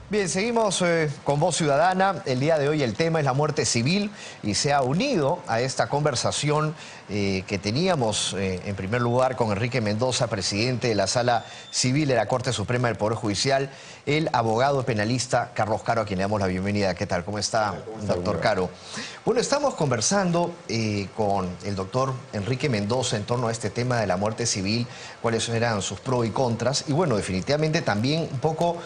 Bien, seguimos con Voz Ciudadana. El día de hoy el tema es la muerte civil y se ha unido a esta conversación que teníamos en primer lugar con Enrique Mendoza, presidente de la Sala Civil de la Corte Suprema del Poder Judicial, el abogado penalista Carlos Caro, a quien le damos la bienvenida. ¿Qué tal? ¿Cómo está, doctor Caro? Bueno, estamos conversando con el doctor Enrique Mendoza en torno a este tema de la muerte civil, cuáles eran sus pros y contras, y bueno, definitivamente también un poco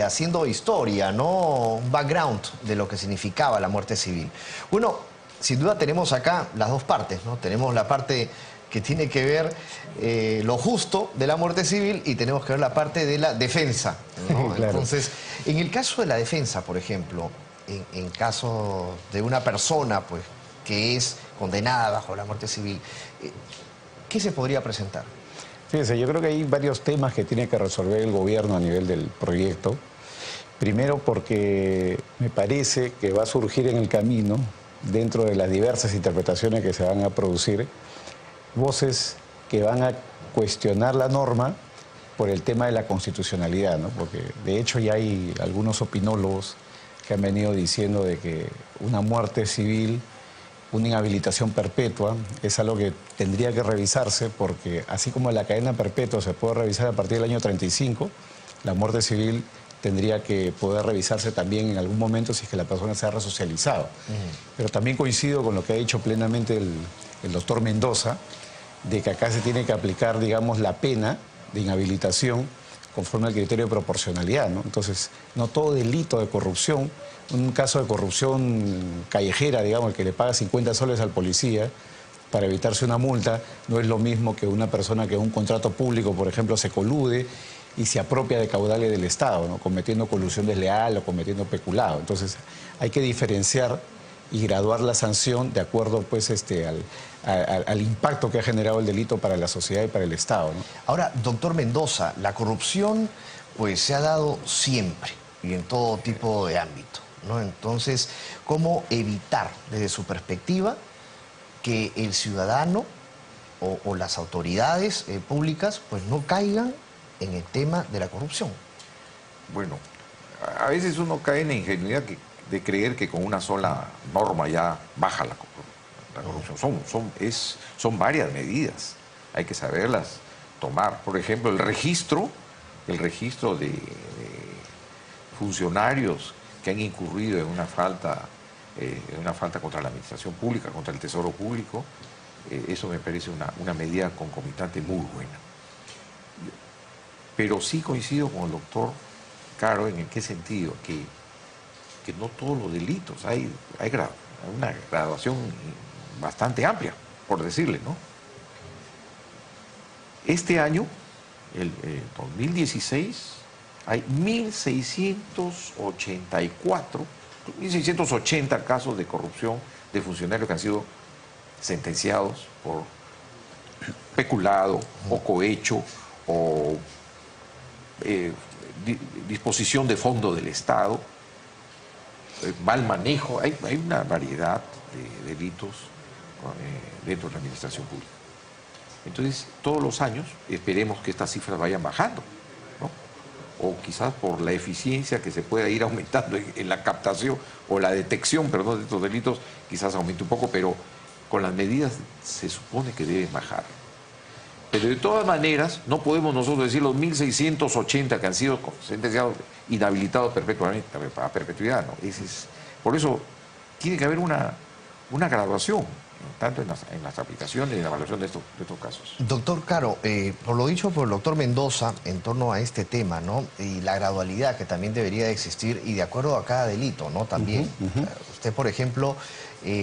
haciendo historia, ¿no? Un background de lo que significaba la muerte civil. Bueno, sin duda tenemos acá las dos partes, ¿no? Tenemos la parte que tiene que ver lo justo de la muerte civil y tenemos que ver la parte de la defensa, ¿no? Claro. Entonces, en el caso de la defensa, por ejemplo, en caso de una persona pues, que es condenada bajo la muerte civil, ¿qué se podría presentar? Fíjense, yo creo que hay varios temas que tiene que resolver el gobierno a nivel del proyecto. Primero porque me parece que va a surgir en el camino, dentro de las diversas interpretaciones que se van a producir, voces que van a cuestionar la norma por el tema de la constitucionalidad, ¿no? Porque de hecho ya hay algunos opinólogos que han venido diciendo de que una muerte civil, una inhabilitación perpetua, es algo que tendría que revisarse porque así como la cadena perpetua se puede revisar a partir del año 35, la muerte civil tendría que poder revisarse también en algún momento si es que la persona se ha resocializado. Pero también coincido con lo que ha dicho plenamente el doctor Mendoza, de que acá se tiene que aplicar, digamos, la pena de inhabilitación conforme al criterio de proporcionalidad, ¿no? Entonces, no todo delito de corrupción, un caso de corrupción callejera, digamos, el que le paga 50 soles al policía para evitarse una multa, no es lo mismo que una persona que en un contrato público, por ejemplo, se colude y se apropia de caudales del Estado, ¿no? Cometiendo colusión desleal o cometiendo peculado. Entonces, hay que diferenciar y graduar la sanción de acuerdo pues, al impacto que ha generado el delito para la sociedad y para el Estado, ¿no? Ahora, doctor Mendoza, la corrupción pues, se ha dado siempre y en todo tipo de ámbito, ¿no? Entonces, ¿cómo evitar desde su perspectiva que el ciudadano o las autoridades públicas pues, no caigan en el tema de la corrupción? Bueno, a veces uno cae en la ingenuidad de creer que con una sola norma ya baja la corrupción. Son varias medidas, hay que saberlas tomar. Por ejemplo, el registro de funcionarios que han incurrido en una falta contra la administración pública, contra el tesoro público, eso me parece una medida concomitante muy buena. Pero sí coincido con el doctor Caro en qué sentido, que no todos los delitos, hay una graduación bastante amplia, por decirle, ¿no? Este año, el 2016, hay 1.680 casos de corrupción de funcionarios que han sido sentenciados por peculado o cohecho o disposición de fondo del Estado, mal manejo. Hay una variedad de delitos dentro de la administración pública. Entonces, todos los años esperemos que estas cifras vayan bajando, ¿no? O quizás por la eficiencia que se pueda ir aumentando en la captación o la detección, perdón, de estos delitos, quizás aumente un poco, pero con las medidas se supone que deben bajar. Pero de todas maneras, no podemos nosotros decir los 1.680 que han sido sentenciados, inhabilitados perpetuamente, a perpetuidad, ¿no? Por eso tiene que haber una graduación, tanto en las aplicaciones y en la evaluación de estos casos. Doctor Caro, por lo dicho por el doctor Mendoza en torno a este tema, ¿no? Y la gradualidad que también debería de existir y de acuerdo a cada delito, ¿no? También. Usted, por ejemplo,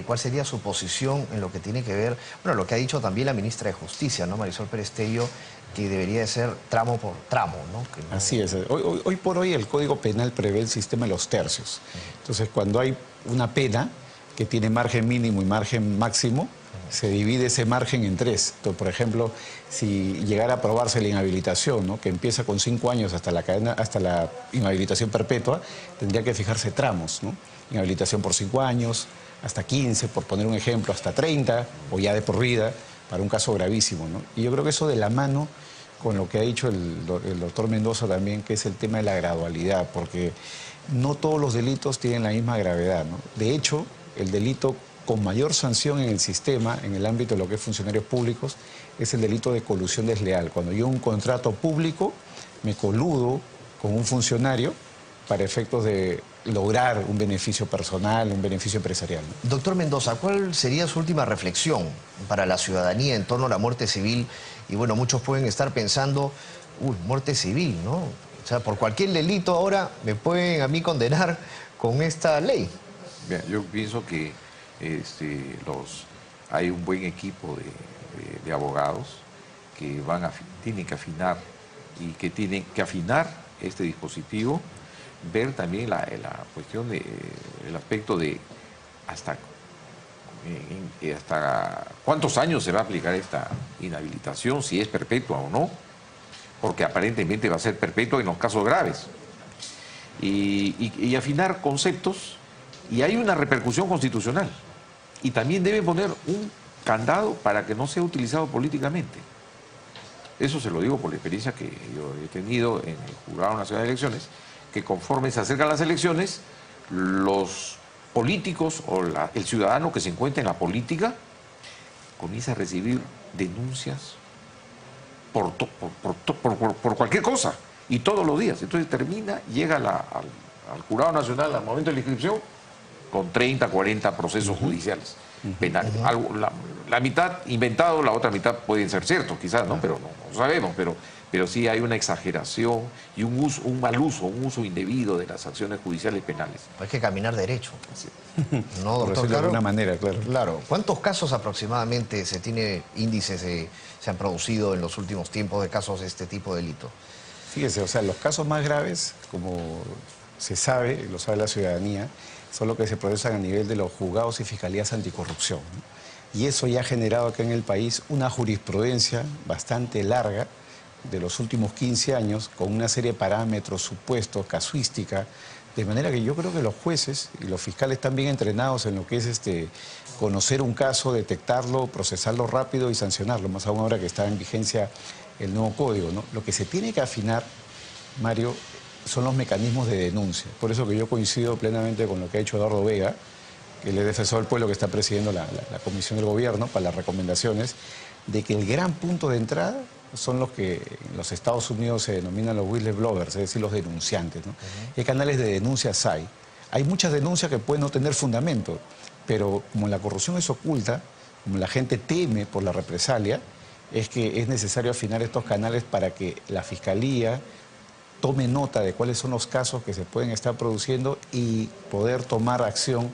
¿cuál sería su posición en lo que tiene que ver, bueno, lo que ha dicho también la ministra de Justicia, ¿no? Marisol Pérez Tello, que debería de ser tramo por tramo, ¿no? Así es. Hoy por hoy el Código Penal prevé el sistema de los tercios. Entonces, cuando hay una pena que tiene margen mínimo y margen máximo, se divide ese margen en tres. Entonces, por ejemplo, si llegara a aprobarse la inhabilitación, ¿no? Que empieza con 5 años hasta la inhabilitación perpetua, tendría que fijarse tramos, ¿no? Inhabilitación por 5 años, hasta 15, por poner un ejemplo, hasta 30, o ya de por vida, para un caso gravísimo, ¿no? Y yo creo que eso de la mano con lo que ha dicho el doctor Mendoza también, que es el tema de la gradualidad, porque no todos los delitos tienen la misma gravedad, ¿no? De hecho, el delito con mayor sanción en el sistema, en el ámbito de lo que es funcionarios públicos, es el delito de colusión desleal. Cuando yo en un contrato público me coludo con un funcionario para efectos de lograr un beneficio personal, un beneficio empresarial, ¿no? Doctor Mendoza, ¿cuál sería su última reflexión para la ciudadanía en torno a la muerte civil? Y bueno, muchos pueden estar pensando, uy, muerte civil, ¿no? O sea, por cualquier delito ahora me pueden a mí condenar con esta ley. Bien, yo pienso que hay un buen equipo de abogados que tienen que afinar y que tienen que afinar este dispositivo, ver también la cuestión el aspecto de hasta cuántos años se va a aplicar esta inhabilitación, si es perpetua o no, porque aparentemente va a ser perpetua en los casos graves. Y afinar conceptos, y hay una repercusión constitucional. Y también debe poner un candado para que no sea utilizado políticamente. Eso se lo digo por la experiencia que yo he tenido en el Jurado Nacional de Elecciones, que conforme se acercan las elecciones, los políticos o el ciudadano que se encuentra en la política comienza a recibir denuncias por cualquier cosa y todos los días. Entonces llega al Jurado Nacional al momento de la inscripción con 30, 40 procesos judiciales penales. La mitad inventado, la otra mitad pueden ser ciertos quizás, ¿no? Pero no sabemos, pero sí hay una exageración y un uso indebido de las acciones judiciales penales. Hay que caminar derecho. Sí. No, doctor, de alguna manera, claro. Claro. ¿Cuántos casos aproximadamente índices se han producido en los últimos tiempos de casos de este tipo de delito? Fíjese, o sea, los casos más graves, como se sabe, lo sabe la ciudadanía, son los que se procesan a nivel de los juzgados y fiscalías anticorrupción, ¿no? Y eso ya ha generado acá en el país una jurisprudencia bastante larga de los últimos 15 años, con una serie de parámetros, supuestos, casuística, de manera que yo creo que los jueces y los fiscales están bien entrenados en lo que es conocer un caso, detectarlo, procesarlo rápido y sancionarlo, más aún ahora que está en vigencia el nuevo código, ¿no? Lo que se tiene que afinar, Mario, son los mecanismos de denuncia. Por eso que yo coincido plenamente con lo que ha hecho Eduardo Vega, que es el defensor del pueblo que está presidiendo la Comisión del Gobierno para las recomendaciones, de que el gran punto de entrada son los que en los Estados Unidos se denominan los whistleblowers, es decir, los denunciantes, ¿no? ¿Qué canales de denuncias hay? Hay muchas denuncias que pueden no tener fundamento, pero como la corrupción es oculta, como la gente teme por la represalia, es que es necesario afinar estos canales para que la Fiscalía tome nota de cuáles son los casos que se pueden estar produciendo y poder tomar acción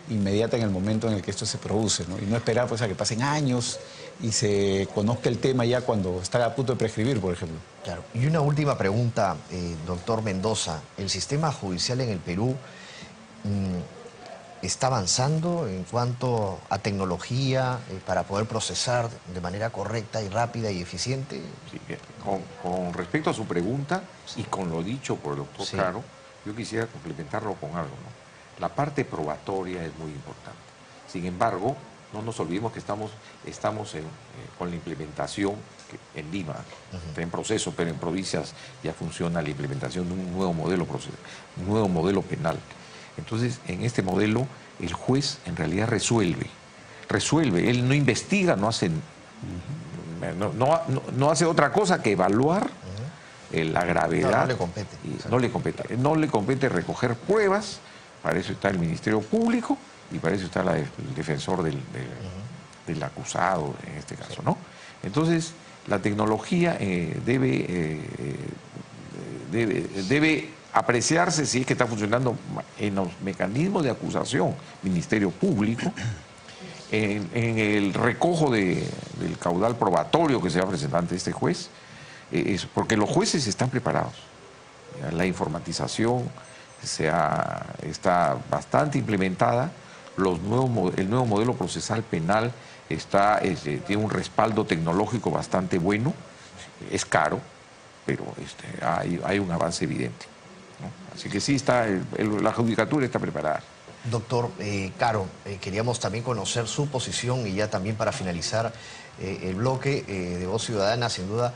inmediata en el momento en el que esto se produce, ¿no? Y no esperar pues, a que pasen años y se conozca el tema ya cuando está a punto de prescribir, por ejemplo. Claro. Y una última pregunta, doctor Mendoza. ¿El sistema judicial en el Perú está avanzando en cuanto a tecnología para poder procesar de manera correcta y rápida y eficiente? Sí, con respecto a su pregunta y con lo dicho por el doctor Caro, yo quisiera complementarlo con algo, ¿no? La parte probatoria es muy importante. Sin embargo, no nos olvidemos que estamos con la implementación en Lima, está en proceso, pero en provincias ya funciona la implementación de un nuevo modelo penal. Entonces, en este modelo, el juez en realidad resuelve, él no investiga, no hace otra cosa que evaluar la gravedad. No le compete. No le compete recoger pruebas. Para eso está el Ministerio Público y para eso está el defensor del acusado, en este caso, ¿no? Entonces, la tecnología debe apreciarse si es que está funcionando en los mecanismos de acusación, Ministerio Público, en el recojo del caudal probatorio que se va a presentar ante este juez, porque los jueces están preparados. La informatización está bastante implementada, el nuevo modelo procesal penal tiene un respaldo tecnológico bastante bueno, es caro, pero hay un avance evidente, ¿no? Así que sí, la judicatura está preparada. Doctor Caro, queríamos también conocer su posición y ya también para finalizar el bloque de Voz Ciudadana, sin duda,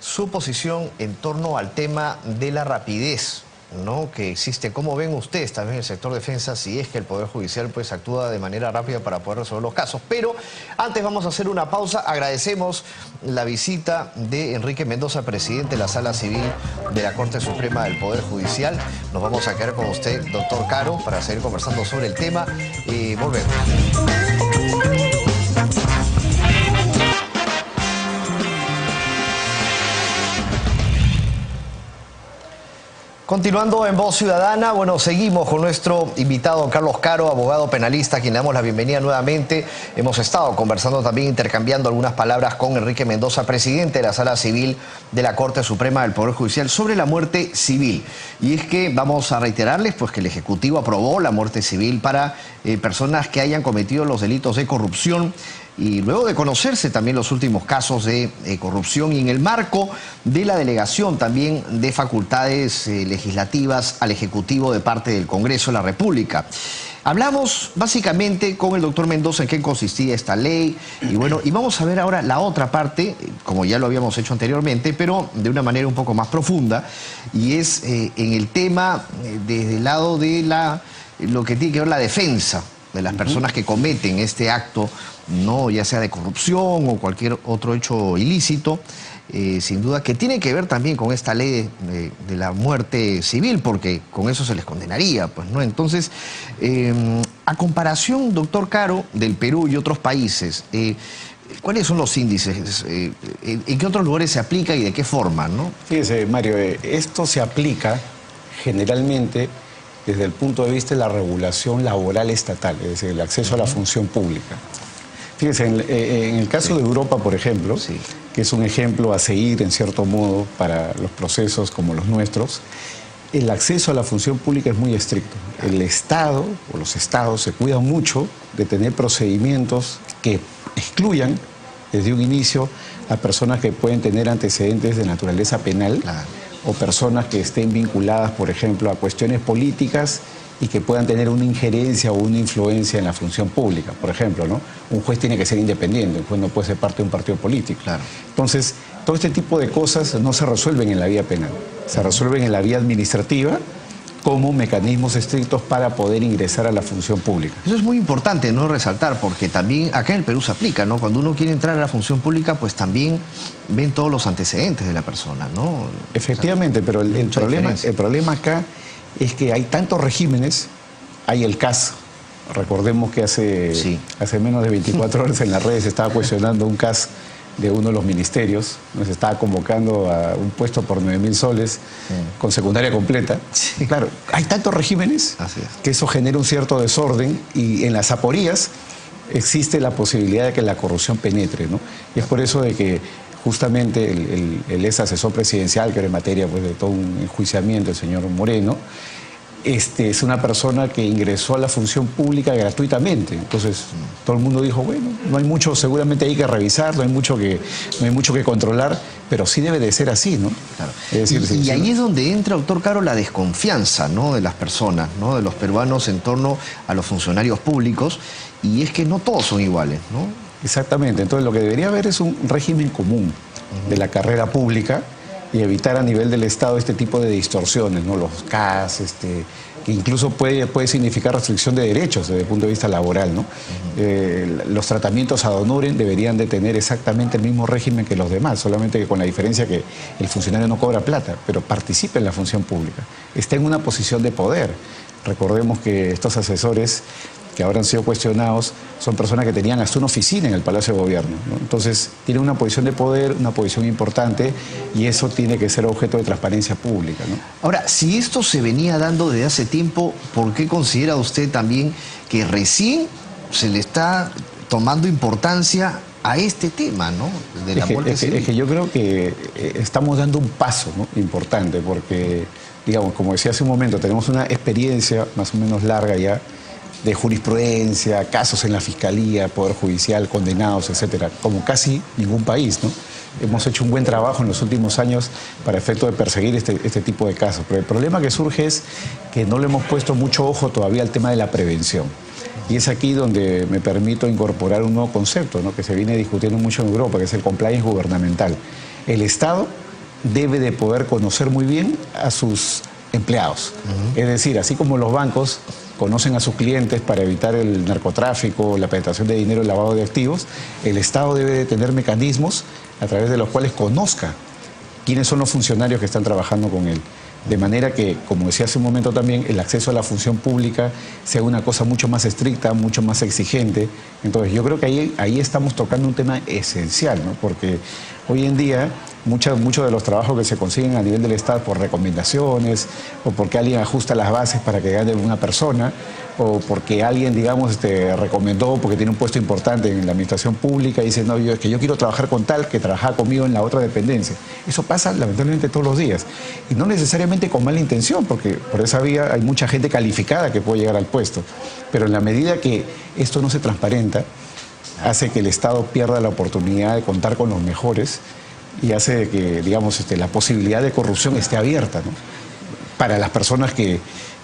su posición en torno al tema de la rapidez, ¿no?, que existe. ¿Cómo ven ustedes también el sector defensa si es que el Poder Judicial pues actúa de manera rápida para poder resolver los casos? Pero antes vamos a hacer una pausa. Agradecemos la visita de Enrique Mendoza, presidente de la Sala Civil de la Corte Suprema del Poder Judicial. Nos vamos a quedar con usted, doctor Caro, para seguir conversando sobre el tema. Volvemos. Continuando en Voz Ciudadana, bueno, seguimos con nuestro invitado Carlos Caro, abogado penalista, a quien le damos la bienvenida nuevamente. Hemos estado conversando también, intercambiando algunas palabras con Enrique Mendoza, presidente de la Sala Civil de la Corte Suprema del Poder Judicial, sobre la muerte civil. Y es que vamos a reiterarles pues, que el Ejecutivo aprobó la muerte civil para personas que hayan cometido los delitos de corrupción. Y luego de conocerse también los últimos casos de corrupción y en el marco de la delegación también de facultades legislativas al Ejecutivo de parte del Congreso de la República. Hablamos básicamente con el doctor Mendoza en qué consistía esta ley y bueno, y vamos a ver ahora la otra parte, como ya lo habíamos hecho anteriormente, pero de una manera un poco más profunda, y es en el tema desde el lado de lo que tiene que ver la defensa de las personas que cometen este acto, no ya sea de corrupción o cualquier otro hecho ilícito, sin duda que tiene que ver también con esta ley de la muerte civil, porque con eso se les condenaría, pues, ¿no? Entonces, a comparación, doctor Caro, del Perú y otros países, ¿cuáles son los índices? ¿En qué otros lugares se aplica y de qué forma, no? Fíjese, Mario, esto se aplica generalmente desde el punto de vista de la regulación laboral estatal, es decir, el acceso a la función pública. Fíjense, en el caso de Europa, por ejemplo, que es un ejemplo a seguir en cierto modo para los procesos como los nuestros, el acceso a la función pública es muy estricto. El Estado o los Estados se cuidan mucho de tener procedimientos que excluyan desde un inicio a personas que pueden tener antecedentes de naturaleza penal. Claro. O personas que estén vinculadas, por ejemplo, a cuestiones políticas y que puedan tener una injerencia o una influencia en la función pública. Por ejemplo, ¿no? Un juez tiene que ser independiente, un juez no puede ser parte de un partido político. Claro. Entonces, todo este tipo de cosas no se resuelven en la vía penal, se resuelven en la vía administrativa como mecanismos estrictos para poder ingresar a la función pública. Eso es muy importante, ¿no?, resaltar, porque también acá en el Perú se aplica, ¿no? Cuando uno quiere entrar a la función pública, pues también ven todos los antecedentes de la persona, ¿no? Efectivamente, pero el problema acá es que hay tantos regímenes, hay el caso. Recordemos que hace menos de 24 horas en las redes se estaba cuestionando un caso de uno de los ministerios, nos estaba convocando a un puesto por 9.000 soles con secundaria completa. Sí. Claro, hay tantos regímenes que eso genera un cierto desorden y en las aporías existe la posibilidad de que la corrupción penetre, ¿no? Y es por eso de que justamente el ex asesor presidencial, que era en materia pues, de todo un enjuiciamiento, el señor Moreno, es una persona que ingresó a la función pública gratuitamente. Entonces, todo el mundo dijo, bueno, no hay mucho, seguramente hay que revisar, no hay mucho que controlar, pero sí debe de ser así, ¿no? Claro. Es decir, y ahí es donde entra, doctor Caro, la desconfianza, ¿no?, de las personas, ¿no?, de los peruanos en torno a los funcionarios públicos, y es que no todos son iguales, ¿no? Exactamente. Entonces, lo que debería haber es un régimen común de la carrera pública, y evitar a nivel del Estado este tipo de distorsiones, ¿no? Los CAS, que incluso puede significar restricción de derechos desde el punto de vista laboral, ¿no? Los tratamientos ad honorem deberían de tener exactamente el mismo régimen que los demás, solamente que con la diferencia que el funcionario no cobra plata, pero participa en la función pública, está en una posición de poder. Recordemos que estos asesores que ahora han sido cuestionados, son personas que tenían hasta una oficina en el Palacio de Gobierno, ¿no? Entonces, tienen una posición de poder, una posición importante, y eso tiene que ser objeto de transparencia pública, ¿no? Ahora, si esto se venía dando desde hace tiempo, ¿por qué considera usted también que recién se le está tomando importancia a este tema, ¿no?, de la muerte civil? Es que yo creo que estamos dando un paso, ¿no?, importante, porque, digamos, como decía hace un momento, tenemos una experiencia más o menos larga ya de jurisprudencia, casos en la Fiscalía, Poder Judicial, condenados, etcétera, como casi ningún país, ¿no? Hemos hecho un buen trabajo en los últimos años para efecto de perseguir este tipo de casos. Pero el problema que surge es que no le hemos puesto mucho ojo todavía al tema de la prevención. Y es aquí donde me permito incorporar un nuevo concepto, ¿no?, que se viene discutiendo mucho en Europa, que es el compliance gubernamental. El Estado debe de poder conocer muy bien a sus empleados. Es decir, así como los bancos conocen a sus clientes para evitar el narcotráfico, la penetración de dinero, el lavado de activos, el Estado debe de tener mecanismos a través de los cuales conozca quiénes son los funcionarios que están trabajando con él. De manera que, como decía hace un momento también, el acceso a la función pública sea una cosa mucho más estricta, mucho más exigente. Entonces yo creo que ahí estamos tocando un tema esencial, ¿no? Porque hoy en día muchos de los trabajos que se consiguen a nivel del Estado por recomendaciones o porque alguien ajusta las bases para que gane una persona o porque alguien, digamos, recomendó porque tiene un puesto importante en la administración pública y dice, no, es que yo quiero trabajar con tal que trabajaba conmigo en la otra dependencia. Eso pasa lamentablemente todos los días y no necesariamente con mala intención, porque por esa vía hay mucha gente calificada que puede llegar al puesto, pero en la medida que esto no se transparenta, hace que el Estado pierda la oportunidad de contar con los mejores y hace que, digamos, la posibilidad de corrupción esté abierta, ¿no? Para las personas que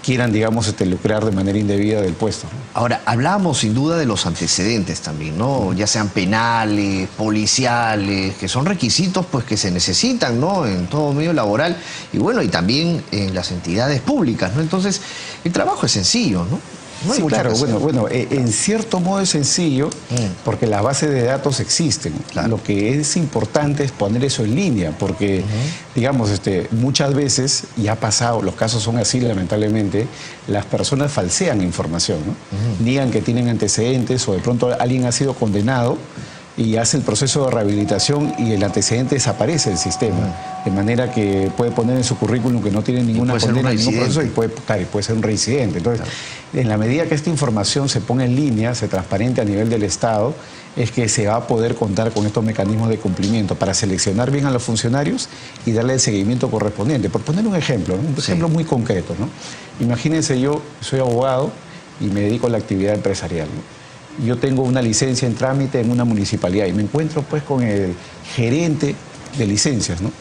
quieran, digamos, lucrar de manera indebida del puesto, ¿no? Ahora, hablábamos sin duda de los antecedentes también, ¿no? Ya sean penales, policiales, que son requisitos pues que se necesitan, ¿no? En todo medio laboral y bueno, y también en las entidades públicas, ¿no? Entonces, el trabajo es sencillo, ¿no? No hay sí, mucho claro, que hacer. bueno, en cierto modo es sencillo porque las bases de datos existen. Claro. Lo que es importante es poner eso en línea porque, digamos, muchas veces, y ha pasado, los casos son así lamentablemente, las personas falsean información, ¿no? Niegan que tienen antecedentes o de pronto alguien ha sido condenado y hace el proceso de rehabilitación y el antecedente desaparece del sistema. De manera que puede poner en su currículum que no tiene ninguna condena, ningún proceso y puede ser un reincidente. Entonces, en la medida que esta información se ponga en línea, se transparente a nivel del Estado, es que se va a poder contar con estos mecanismos de cumplimiento para seleccionar bien a los funcionarios y darle el seguimiento correspondiente. Por poner un ejemplo, ¿no? Un ejemplo muy concreto, ¿no? Imagínense, yo soy abogado y me dedico a la actividad empresarial, ¿no? Yo tengo una licencia en trámite en una municipalidad y me encuentro pues con el gerente de licencias, ¿no?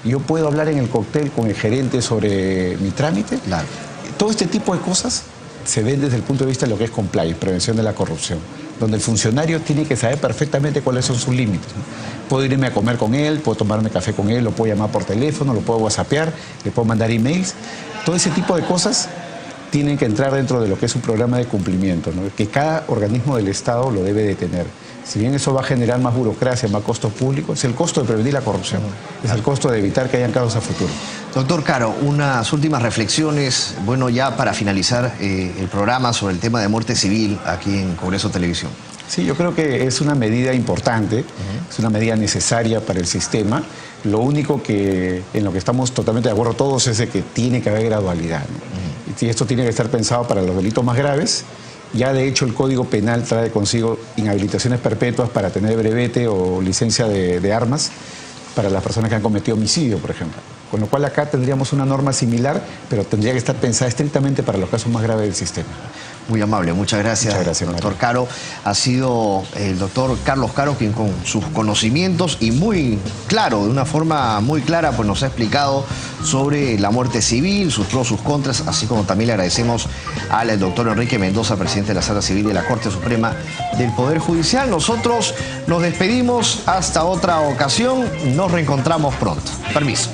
Yo puedo hablar en el cóctel con el gerente sobre mi trámite. Claro. Todo este tipo de cosas se ven desde el punto de vista de lo que es compliance, prevención de la corrupción, donde el funcionario tiene que saber perfectamente cuáles son sus límites, ¿no? Puedo irme a comer con él, puedo tomarme café con él, lo puedo llamar por teléfono, lo puedo whatsappear, le puedo mandar emails. Todo ese tipo de cosas tienen que entrar dentro de lo que es un programa de cumplimiento, ¿no? Que cada organismo del Estado lo debe de tener. Si bien eso va a generar más burocracia, más costos públicos, es el costo de prevenir la corrupción, es el costo de evitar que hayan casos a futuro. Doctor Caro, unas últimas reflexiones, bueno, ya para finalizar el programa sobre el tema de muerte civil aquí en Congreso Televisión. Sí, yo creo que es una medida importante, es una medida necesaria para el sistema. Lo único que en lo que estamos totalmente de acuerdo todos es de que tiene que haber gradualidad, ¿no? Y esto tiene que estar pensado para los delitos más graves. Ya de hecho el Código Penal trae consigo inhabilitaciones perpetuas para tener brevete o licencia de armas para las personas que han cometido homicidio, por ejemplo. Con lo cual acá tendríamos una norma similar, pero tendría que estar pensada estrictamente para los casos más graves del sistema. Muy amable, muchas gracias, doctor Mario. Caro. Ha sido el doctor Carlos Caro quien con sus conocimientos y muy claro, de una forma muy clara, pues nos ha explicado sobre la muerte civil, sus pros, sus contras, así como también le agradecemos al doctor Enrique Mendoza, presidente de la Sala Civil de la Corte Suprema del Poder Judicial. Nosotros nos despedimos hasta otra ocasión, nos reencontramos pronto. Permiso.